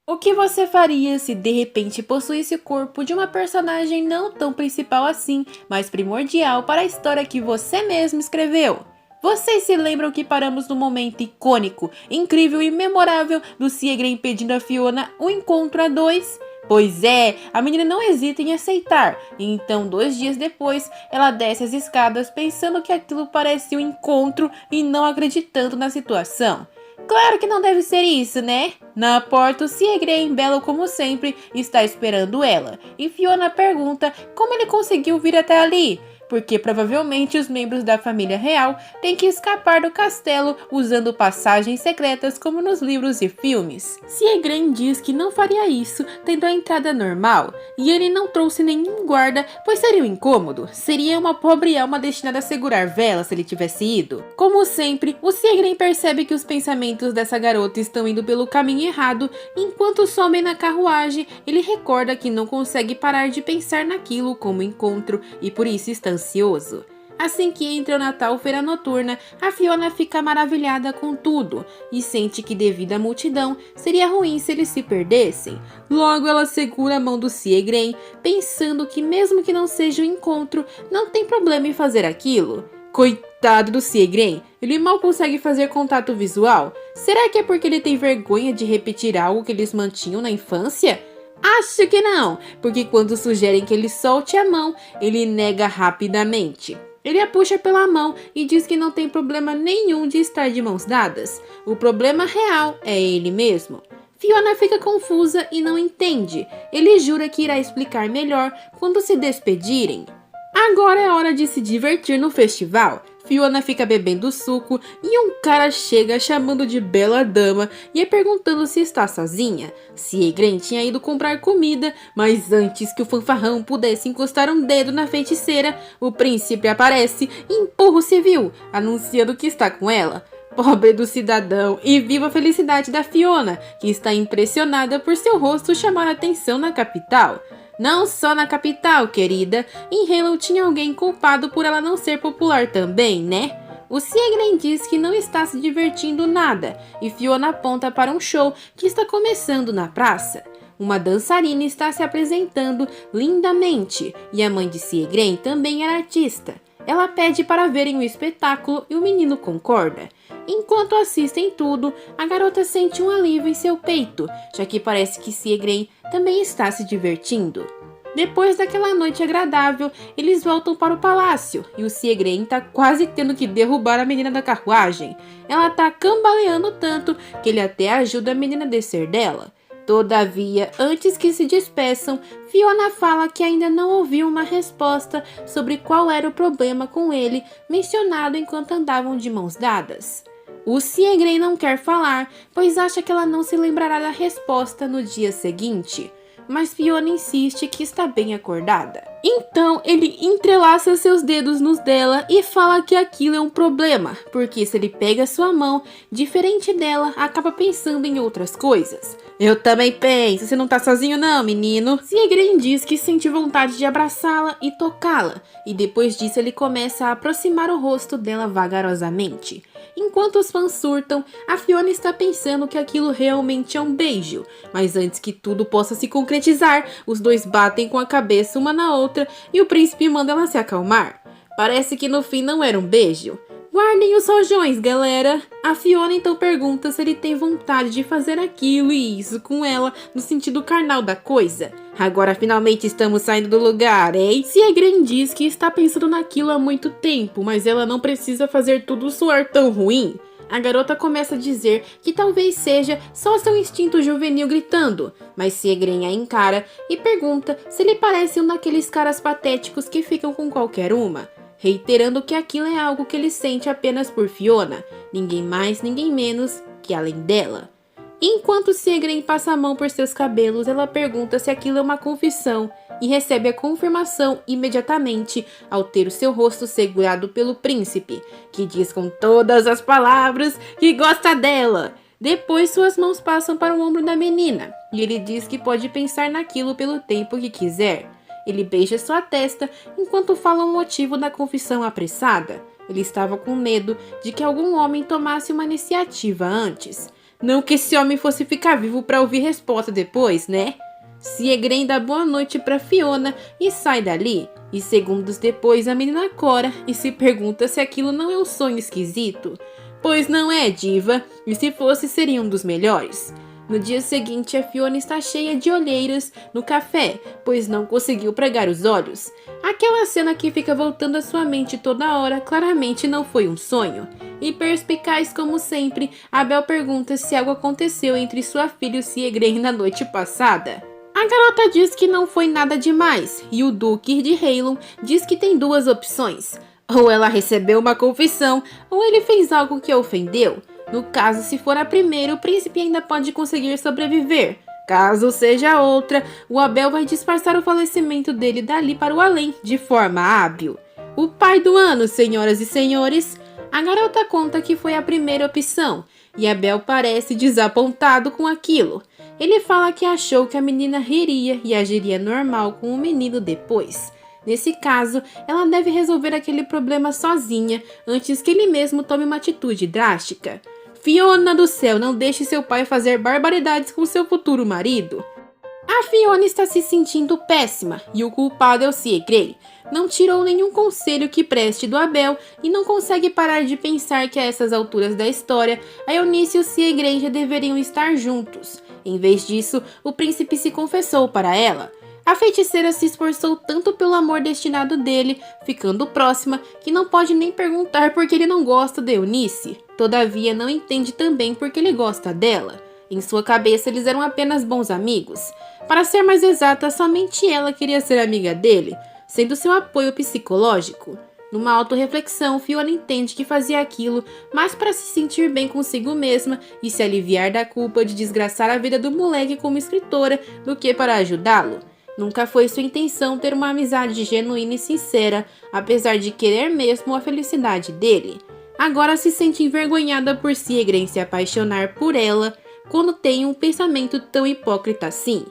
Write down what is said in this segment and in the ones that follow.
O que você faria se de repente possuísse o corpo de uma personagem não tão principal assim, mas primordial para a história que você mesmo escreveu? Vocês se lembram que paramos no momento icônico, incrível e memorável do Siegren impedindo a Fiona o encontro a dois? Pois é, a menina não hesita em aceitar, e então 2 dias depois ela desce as escadas pensando que aquilo parecia um encontro e não acreditando na situação. Claro que não deve ser isso, né? Na porta, o Siegren, belo como sempre, está esperando ela. E Fiona pergunta como ele conseguiu vir até ali. Porque provavelmente os membros da família real têm que escapar do castelo usando passagens secretas como nos livros e filmes. Siegren diz que não faria isso tendo a entrada normal, e ele não trouxe nenhum guarda, pois seria um incômodo. Seria uma pobre alma destinada a segurar vela se ele tivesse ido. Como sempre, o Siegren percebe que os pensamentos dessa garota estão indo pelo caminho errado. Enquanto somem na carruagem, ele recorda que não consegue parar de pensar naquilo como encontro e por isso está ansioso. Assim que entra o Natal Feira Noturna, a Fiona fica maravilhada com tudo e sente que devido à multidão seria ruim se eles se perdessem. Logo ela segura a mão do Siegren, pensando que mesmo que não seja um encontro, não tem problema em fazer aquilo. Coitado do Siegren, ele mal consegue fazer contato visual. Será que é porque ele tem vergonha de repetir algo que eles mantinham na infância? Acho que não, porque quando sugerem que ele solte a mão, ele nega rapidamente. Ele a puxa pela mão e diz que não tem problema nenhum de estar de mãos dadas. O problema real é ele mesmo. Fiona fica confusa e não entende. Ele jura que irá explicar melhor quando se despedirem. Agora é hora de se divertir no festival. Fiona fica bebendo suco e um cara chega chamando de bela dama e perguntando se está sozinha. Siegren tinha ido comprar comida, mas antes que o fanfarrão pudesse encostar um dedo na feiticeira, o príncipe aparece e empurra o civil, anunciando que está com ela. Pobre do cidadão, e viva a felicidade da Fiona, que está impressionada por seu rosto chamar a atenção na capital. Não só na capital, querida. Em Halo tinha alguém culpado por ela não ser popular também, né? O Siegren diz que não está se divertindo nada, e Fiona aponta para um show que está começando na praça. Uma dançarina está se apresentando lindamente, e a mãe de Siegren também era artista. Ela pede para verem o espetáculo e o menino concorda. Enquanto assistem tudo, a garota sente um alívio em seu peito, já que parece que Siegren também está se divertindo. Depois daquela noite agradável, eles voltam para o palácio e o Siegren está quase tendo que derrubar a menina da carruagem. Ela está cambaleando tanto que ele até ajuda a menina a descer dela. Todavia, antes que se despeçam, Fiona fala que ainda não ouviu uma resposta sobre qual era o problema com ele, mencionado enquanto andavam de mãos dadas. O Siegren não quer falar, pois acha que ela não se lembrará da resposta no dia seguinte. Mas Fiona insiste que está bem acordada. Então ele entrelaça seus dedos nos dela e fala que aquilo é um problema, porque se ele pega sua mão, diferente dela, acaba pensando em outras coisas. Eu também penso, você não tá sozinho não, menino. Siegren diz que sente vontade de abraçá-la e tocá-la, e depois disso ele começa a aproximar o rosto dela vagarosamente. Enquanto os fãs surtam, a Fiona está pensando que aquilo realmente é um beijo, mas antes que tudo possa se concretizar, os dois batem com a cabeça uma na outra e o príncipe manda ela se acalmar. Parece que no fim não era um beijo. Guardem os rojões, galera! A Fiona então pergunta se ele tem vontade de fazer aquilo e isso com ela no sentido carnal da coisa. Agora finalmente estamos saindo do lugar, hein? Siegren diz que está pensando naquilo há muito tempo, mas ela não precisa fazer tudo soar tão ruim. A garota começa a dizer que talvez seja só seu instinto juvenil gritando, mas Siegren a encara e pergunta se ele parece um daqueles caras patéticos que ficam com qualquer uma, reiterando que aquilo é algo que ele sente apenas por Fiona, ninguém mais, ninguém menos que além dela. Enquanto Siegren passa a mão por seus cabelos, ela pergunta se aquilo é uma confissão e recebe a confirmação imediatamente ao ter o seu rosto segurado pelo príncipe, que diz com todas as palavras que gosta dela. Depois suas mãos passam para o ombro da menina e ele diz que pode pensar naquilo pelo tempo que quiser. Ele beija sua testa enquanto fala o motivo da confissão apressada. Ele estava com medo de que algum homem tomasse uma iniciativa antes. Não que esse homem fosse ficar vivo para ouvir resposta depois, né? Siegren dá boa noite para Fiona e sai dali. E segundos depois a menina cora e se pergunta se aquilo não é um sonho esquisito. Pois não é, diva, e se fosse seria um dos melhores. No dia seguinte, a Fiona está cheia de olheiras no café, pois não conseguiu pregar os olhos. Aquela cena que fica voltando à sua mente toda hora claramente não foi um sonho. E perspicaz como sempre, Abel pergunta se algo aconteceu entre sua filha e o Siegren na noite passada. A garota diz que não foi nada demais, e o Duque de Heilun diz que tem duas opções. Ou ela recebeu uma confissão, ou ele fez algo que a ofendeu. No caso, se for a primeira, o príncipe ainda pode conseguir sobreviver. Caso seja a outra, o Abel vai disfarçar o falecimento dele dali para o além, de forma hábil. O pai do ano, senhoras e senhores. A garota conta que foi a primeira opção, e Abel parece desapontado com aquilo. Ele fala que achou que a menina riria e agiria normal com o menino depois. Nesse caso, ela deve resolver aquele problema sozinha, antes que ele mesmo tome uma atitude drástica. Fiona do céu, não deixe seu pai fazer barbaridades com seu futuro marido. A Fiona está se sentindo péssima, e o culpado é o Siegren. Não tirou nenhum conselho que preste do Abel e não consegue parar de pensar que a essas alturas da história, a Eunice e o Siegren já deveriam estar juntos. Em vez disso, o príncipe se confessou para ela. A feiticeira se esforçou tanto pelo amor destinado dele, ficando próxima, que não pode nem perguntar por que ele não gosta de Eunice. Todavia, não entende também porque ele gosta dela. Em sua cabeça, eles eram apenas bons amigos. Para ser mais exata, somente ela queria ser amiga dele, sendo seu apoio psicológico. Numa autorreflexão, Fiona entende que fazia aquilo mais para se sentir bem consigo mesma e se aliviar da culpa de desgraçar a vida do moleque como escritora do que para ajudá-lo. Nunca foi sua intenção ter uma amizade genuína e sincera, apesar de querer mesmo a felicidade dele. Agora se sente envergonhada por Siegren se apaixonar por ela quando tem um pensamento tão hipócrita assim.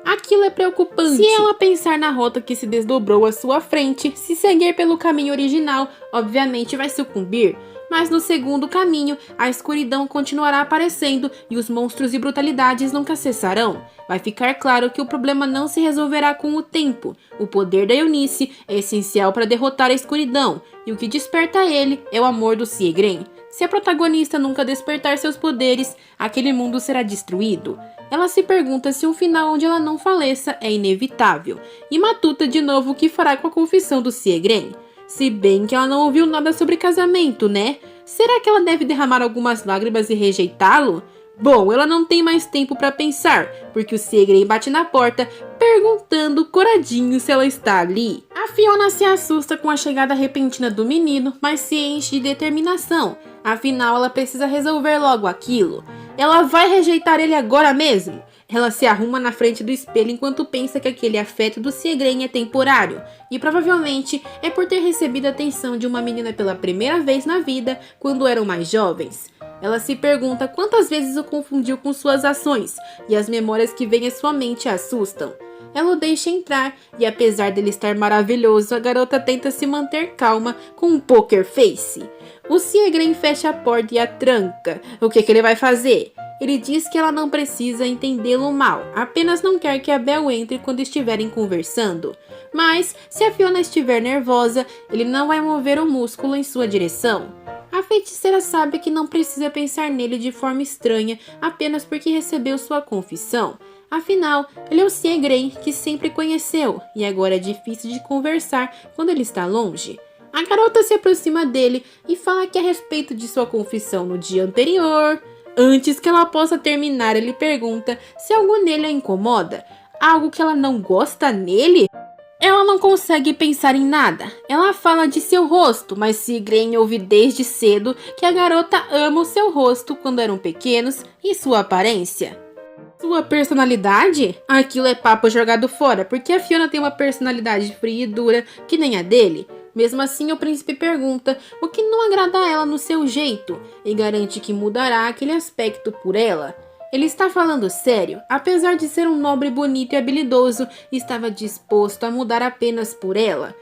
Aquilo é preocupante. Se ela pensar na rota que se desdobrou à sua frente, se seguir pelo caminho original, obviamente vai sucumbir. Mas no segundo caminho, a escuridão continuará aparecendo e os monstros e brutalidades nunca cessarão. Vai ficar claro que o problema não se resolverá com o tempo. O poder da Eunice é essencial para derrotar a escuridão, e o que desperta ele é o amor do Siegren. Se a protagonista nunca despertar seus poderes, aquele mundo será destruído. Ela se pergunta se um final onde ela não faleça é inevitável, e matuta de novo o que fará com a confissão do Siegren. Se bem que ela não ouviu nada sobre casamento, né? Será que ela deve derramar algumas lágrimas e rejeitá-lo? Bom, ela não tem mais tempo para pensar, porque o Siegren bate na porta, perguntando coradinho se ela está ali. A Fiona se assusta com a chegada repentina do menino, mas se enche de determinação. Afinal, ela precisa resolver logo aquilo. Ela vai rejeitar ele agora mesmo? Ela se arruma na frente do espelho enquanto pensa que aquele afeto do Siegren é temporário, e provavelmente é por ter recebido a atenção de uma menina pela primeira vez na vida quando eram mais jovens. Ela se pergunta quantas vezes o confundiu com suas ações, e as memórias que vêm à sua mente a assustam. Ela o deixa entrar, e apesar dele estar maravilhoso, a garota tenta se manter calma com um poker face. O Siegren fecha a porta e a tranca. O que ele vai fazer? Ele diz que ela não precisa entendê-lo mal, apenas não quer que a Belle entre quando estiverem conversando. Mas, se a Fiona estiver nervosa, ele não vai mover o músculo em sua direção. A feiticeira sabe que não precisa pensar nele de forma estranha apenas porque recebeu sua confissão. Afinal, ele é o Siegren que sempre conheceu, e agora é difícil de conversar quando ele está longe. A garota se aproxima dele e fala que a respeito de sua confissão no dia anterior. Antes que ela possa terminar, ele pergunta se algo nele a incomoda, algo que ela não gosta nele. Ela não consegue pensar em nada. Ela fala de seu rosto, mas Siegren ouve desde cedo que a garota ama o seu rosto quando eram pequenos e sua aparência. Sua personalidade? Aquilo é papo jogado fora, porque a Fiona tem uma personalidade fria e dura que nem a dele. Mesmo assim, o príncipe pergunta o que não agrada a ela no seu jeito e garante que mudará aquele aspecto por ela. Ele está falando sério, apesar de ser um nobre bonito e habilidoso, estava disposto a mudar apenas por ela.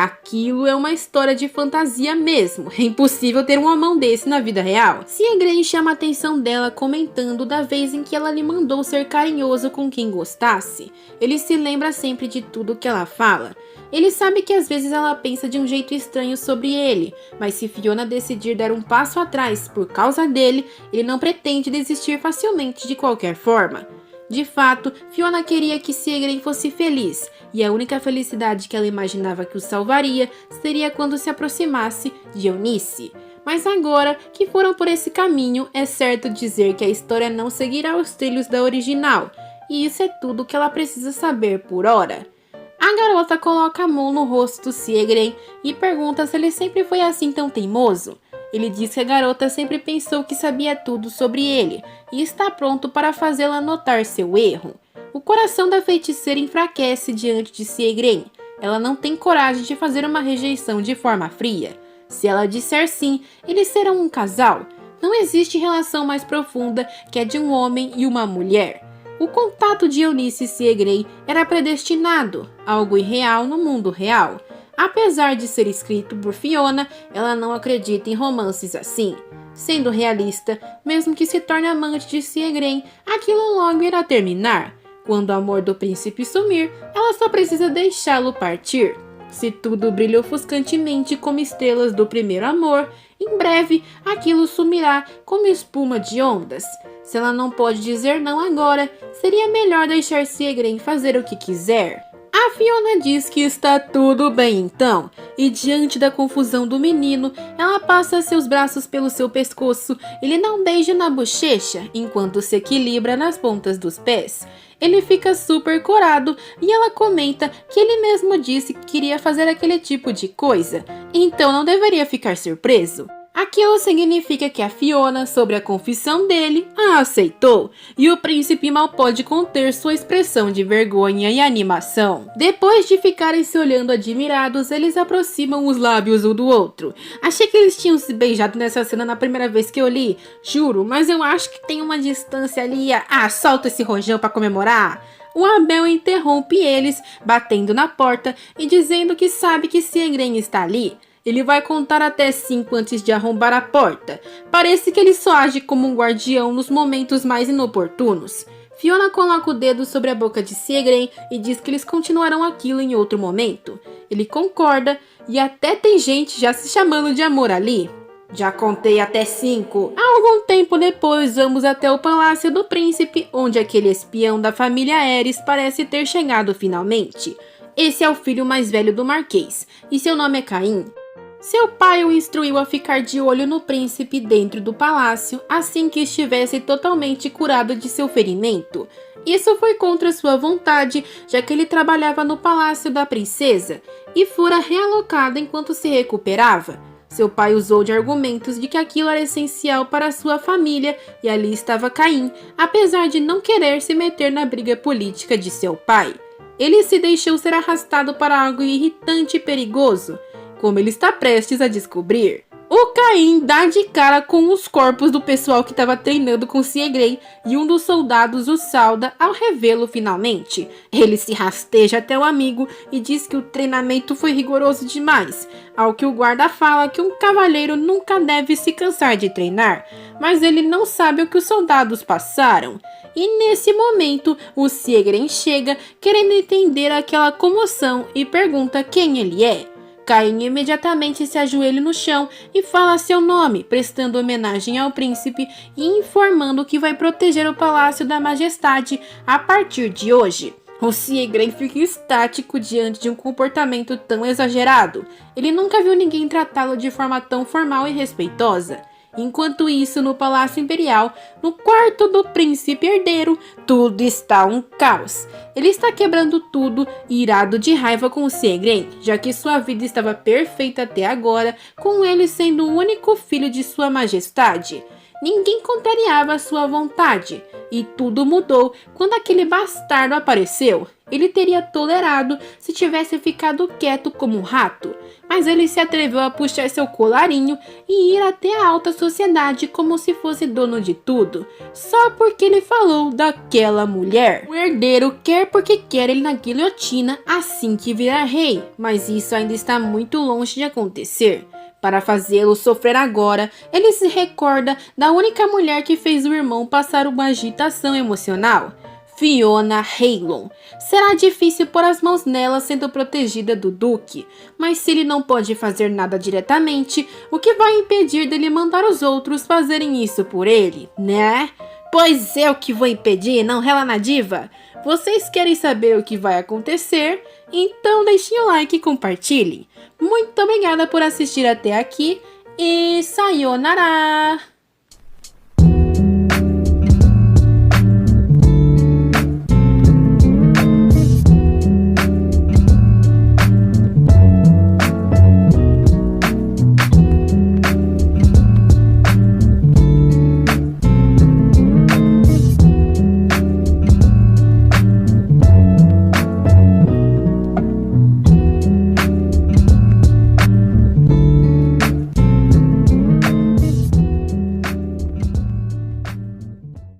Aquilo é uma história de fantasia mesmo. É impossível ter um homão desse na vida real. Siegrain chama a atenção dela comentando da vez em que ela lhe mandou ser carinhoso com quem gostasse. Ele se lembra sempre de tudo que ela fala. Ele sabe que às vezes ela pensa de um jeito estranho sobre ele, mas se Fiona decidir dar um passo atrás por causa dele, ele não pretende desistir facilmente de qualquer forma. De fato, Fiona queria que Siegrain fosse feliz, e a única felicidade que ela imaginava que o salvaria seria quando se aproximasse de Eunice. Mas agora que foram por esse caminho, é certo dizer que a história não seguirá os trilhos da original, e isso é tudo que ela precisa saber por hora. A garota coloca a mão no rosto do Siegrain e pergunta se ele sempre foi assim tão teimoso. Ele diz que a garota sempre pensou que sabia tudo sobre ele e está pronto para fazê-la notar seu erro. O coração da feiticeira enfraquece diante de Siegrain. Ela não tem coragem de fazer uma rejeição de forma fria. Se ela disser sim, eles serão um casal. Não existe relação mais profunda que a de um homem e uma mulher. O contato de Eunice e Siegrain era predestinado, algo irreal no mundo real. Apesar de ser escrito por Fiona, ela não acredita em romances assim. Sendo realista, mesmo que se torne amante de Siegrain, aquilo logo irá terminar. Quando o amor do príncipe sumir, ela só precisa deixá-lo partir. Se tudo brilha ofuscantemente como estrelas do primeiro amor, em breve aquilo sumirá como espuma de ondas. Se ela não pode dizer não agora, seria melhor deixar Siegrain fazer o que quiser. A Fiona diz que está tudo bem então, e diante da confusão do menino, ela passa seus braços pelo seu pescoço e lhe dá um beijo na bochecha, enquanto se equilibra nas pontas dos pés. Ele fica super corado e ela comenta que ele mesmo disse que queria fazer aquele tipo de coisa, então não deveria ficar surpreso. Aquilo significa que a Fiona, sobre a confissão dele, a aceitou, e o príncipe mal pode conter sua expressão de vergonha e animação. Depois de ficarem se olhando admirados, eles aproximam os lábios um do outro. Achei que eles tinham se beijado nessa cena na primeira vez que eu li, juro, mas eu acho que tem uma distância ali. Solta esse rojão pra comemorar. O Abel interrompe eles, batendo na porta e dizendo que sabe que Siegrain está ali. Ele vai contar até 5 antes de arrombar a porta. Parece que ele só age como um guardião nos momentos mais inoportunos. Fiona coloca o dedo sobre a boca de Siegrain e diz que eles continuarão aquilo em outro momento. Ele concorda e até tem gente já se chamando de amor ali. Já contei até 5. Há algum tempo depois, vamos até o palácio do príncipe, onde aquele espião da família Aerys parece ter chegado finalmente. Esse é o filho mais velho do Marquês, e seu nome é Caim. Seu pai o instruiu a ficar de olho no príncipe dentro do palácio assim que estivesse totalmente curado de seu ferimento. Isso foi contra sua vontade, já que ele trabalhava no palácio da princesa e fora realocado enquanto se recuperava. Seu pai usou de argumentos de que aquilo era essencial para sua família e ali estava Caim, apesar de não querer se meter na briga política de seu pai. Ele se deixou ser arrastado para algo irritante e perigoso, como ele está prestes a descobrir. O Caim dá de cara com os corpos do pessoal que estava treinando com Siegrain e um dos soldados o sauda ao revê-lo finalmente. Ele se rasteja até o amigo e diz que o treinamento foi rigoroso demais, ao que o guarda fala que um cavalheiro nunca deve se cansar de treinar, mas ele não sabe o que os soldados passaram. E nesse momento, o Siegrain chega querendo entender aquela comoção e pergunta quem ele é. Caim imediatamente se ajoelha no chão e fala seu nome, prestando homenagem ao príncipe e informando que vai proteger o Palácio da Majestade a partir de hoje. O Siegrain fica estático diante de um comportamento tão exagerado. Ele nunca viu ninguém tratá-lo de forma tão formal e respeitosa. Enquanto isso, no Palácio Imperial, no quarto do príncipe herdeiro, tudo está um caos. Ele está quebrando tudo, irado de raiva com o Siegrain, já que sua vida estava perfeita até agora, com ele sendo o único filho de sua majestade. ninguém contrariava sua vontade. E tudo mudou quando aquele bastardo apareceu. Ele teria tolerado se tivesse ficado quieto como um rato, mas ele se atreveu a puxar seu colarinho e ir até a alta sociedade como se fosse dono de tudo, só porque ele falou daquela mulher. O herdeiro quer porque quer ele na guilhotina assim que virar rei, mas isso ainda está muito longe de acontecer. Para fazê-lo sofrer agora, ele se recorda da única mulher que fez o irmão passar uma agitação emocional, Fiona Halon. Será difícil pôr as mãos nela sendo protegida do duque, mas se ele não pode fazer nada diretamente, o que vai impedir dele mandar os outros fazerem isso por ele, né? Pois é o que vou impedir, não rela na diva? Vocês querem saber o que vai acontecer? Então deixem o like e compartilhem. Muito obrigada por assistir até aqui e sayonara!